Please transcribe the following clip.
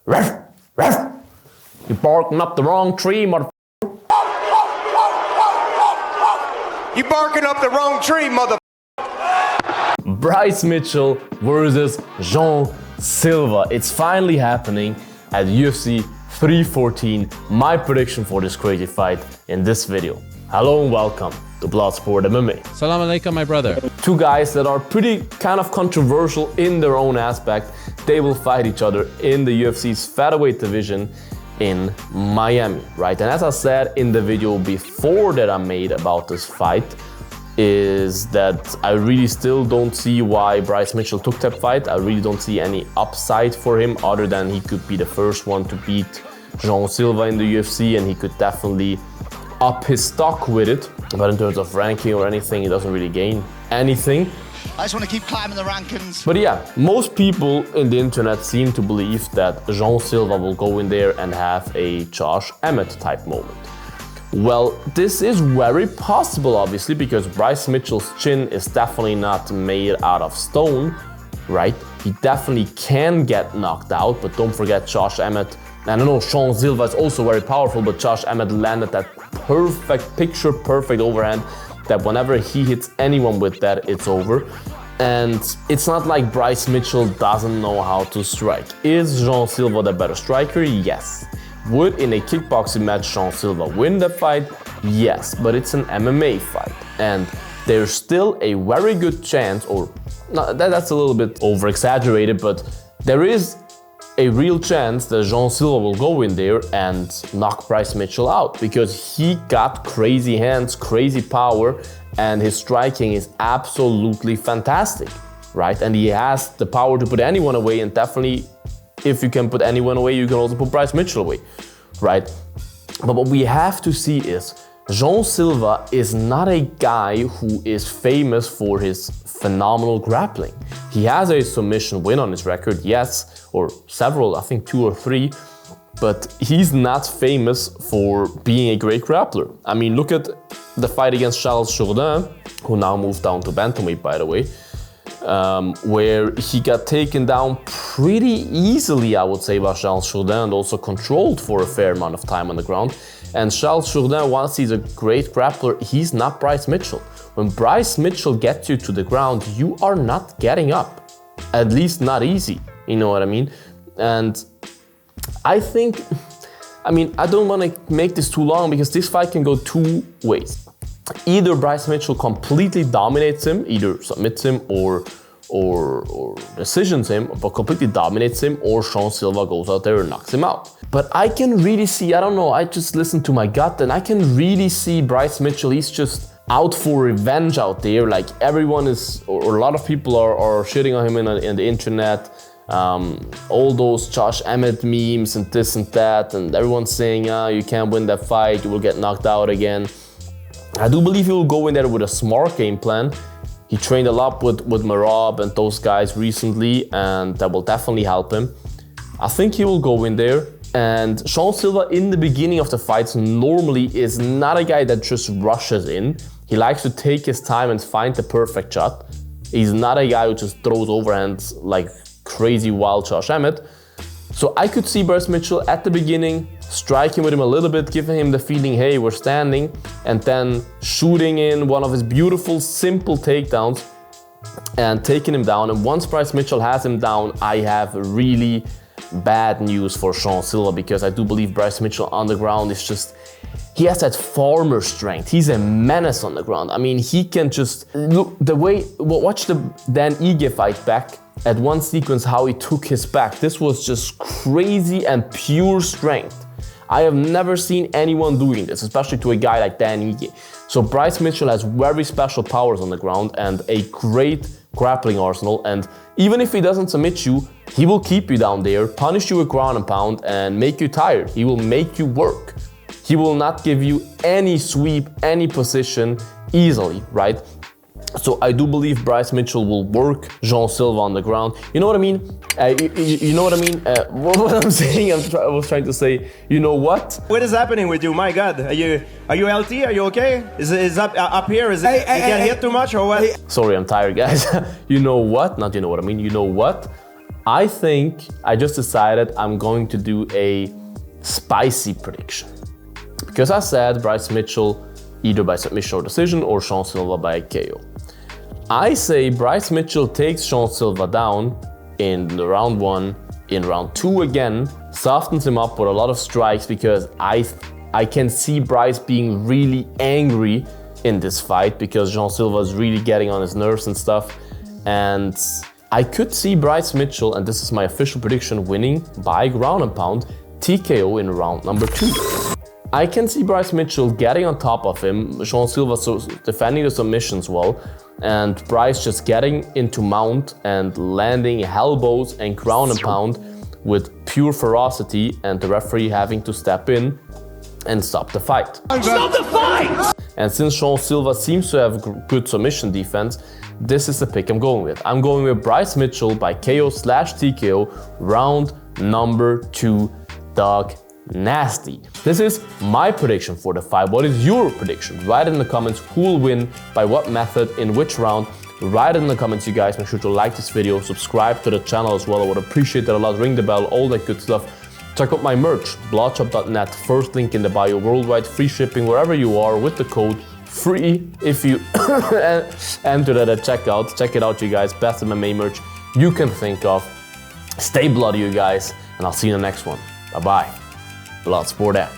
Ruff, ruff. You barking up the wrong tree, mother. You barking up the wrong tree, mother. Bryce Mitchell versus Jean Silva. It's finally happening at UFC 314. My prediction for this crazy fight in this video. Hello and welcome to Bloodsport MMA. Salam alaikum, my brother. Two guys that are pretty kind of controversial in their own aspect. They will fight each other in the UFC's featherweight division in Miami, right? And as I said in the video before that I made about this fight, is that I really still don't see why Bryce Mitchell took that fight. I really don't see any upside for him other than he could be the first one to beat Jean Silva in the UFC, and he could definitely up his stock with it. But in terms of ranking or anything, he doesn't really gain anything. I just want to keep climbing the rankings. But yeah, most people in the internet seem to believe that Jean Silva will go in there and have a Josh Emmett type moment. Well, this is very possible, obviously, because Bryce Mitchell's chin is definitely not made out of stone, right? He definitely can get knocked out, but don't forget Josh Emmett. And I know Jean Silva is also very powerful, but Josh Emmett landed that perfect, picture-perfect overhand that whenever he hits anyone with that, it's over. And it's not like Bryce Mitchell doesn't know how to strike. Is Jean Silva the better striker? Yes. Would in a kickboxing match Jean Silva win that fight? Yes, but it's an MMA fight. And there's still a very good chance, or that's a little bit over-exaggerated, but there is a real chance that Jean Silva will go in there and knock Bryce Mitchell out, because he got crazy hands, crazy power, and his striking is absolutely fantastic, right? And he has the power to put anyone away, and definitely if you can put anyone away, you can also put Bryce Mitchell away, right? But what we have to see is Jean Silva is not a guy who is famous for his phenomenal grappling. He has a submission win on his record, yes, or several, I think 2 or 3, but he's not famous for being a great grappler. I mean, look at the fight against Charles Jourdain, who now moved down to bantamweight, by the way, where he got taken down pretty easily, I would say, by Charles Jourdain, and also controlled for a fair amount of time on the ground. And Charles Jourdain, whilst he's a great grappler, he's not Bryce Mitchell. When Bryce Mitchell gets you to the ground, you are not getting up. At least not easy, you know what I mean? And I think, I don't want to make this too long, because this fight can go 2 ways. Either Bryce Mitchell completely dominates him, either submits him or decisions him, but completely dominates him, or Jean Silva goes out there and knocks him out. But I can really see, I don't know, I just listened to my gut, and I can really see Bryce Mitchell, he's just out for revenge out there. Like everyone is, or a lot of people are shitting on him in the internet. All those Josh Emmett memes and this and that, and everyone's saying, you can't win that fight, you will get knocked out again. I do believe he will go in there with a smart game plan. He trained a lot with Marab and those guys recently, and that will definitely help him. I think he will go in there. And Jean Silva in the beginning of the fights normally is not a guy that just rushes in. He likes to take his time and find the perfect shot. He's not a guy who just throws overhands like crazy wild Josh Emmett. So I could see Bryce Mitchell at the beginning, striking with him a little bit, giving him the feeling, hey, we're standing, and then shooting in one of his beautiful, simple takedowns and taking him down. And once Bryce Mitchell has him down, I have really bad news for Jean Silva, because I do believe Bryce Mitchell on the ground is just, he has that farmer strength. He's a menace on the ground. I mean, he can just, look, the way, watch the Dan Ige fight back. At one sequence, how he took his back. This was just crazy and pure strength. I have never seen anyone doing this, especially to a guy like Dan Ige. So Bryce Mitchell has very special powers on the ground and a great grappling arsenal. And even if he doesn't submit you, he will keep you down there, punish you with ground and pound, and make you tired. He will make you work. He will not give you any sweep, any position easily, right? So I do believe Bryce Mitchell will work Jean Silva on the ground. You know what I mean? You know what I mean? What I'm saying, I was trying to say, you know what? What is happening with you? My God, are you healthy? Are you okay? Is up here? Is it you can't hit too much or what? Sorry, I'm tired, guys. You know what? Not you know what I mean. You know what? I think I just decided I'm going to do a spicy prediction. Because I said Bryce Mitchell either by submission or decision or Jean Silva by KO. I say Bryce Mitchell takes Jean Silva down in the round 1, in round 2 again, softens him up with a lot of strikes because I can see Bryce being really angry in this fight because Jean Silva is really getting on his nerves and stuff. And I could see Bryce Mitchell, and this is my official prediction, winning by ground and pound TKO in round number 2. I can see Bryce Mitchell getting on top of him, Jean Silva defending the submissions well, and Bryce just getting into mount and landing elbows and ground and pound with pure ferocity, and the referee having to step in and stop the fight. Stop the fight! And since Jean Silva seems to have good submission defense, this is the pick I'm going with. I'm going with Bryce Mitchell by KO/TKO, round number 2, dog nasty. This is my prediction for the fight. What is your prediction? Write in the comments who will win, by what method, in which round. Write it in the comments, you guys. Make sure to like this video, subscribe to the channel as well. I would appreciate that a lot. Ring the bell, all that good stuff. Check out my merch, bloodshop.net, first link in the bio, worldwide free shipping wherever you are with the code FREE if you enter that at checkout. Check it out, you guys. Best MMA merch you can think of. Stay bloody, you guys, and I'll see you in the next one. Bye-bye. Bloodsport out.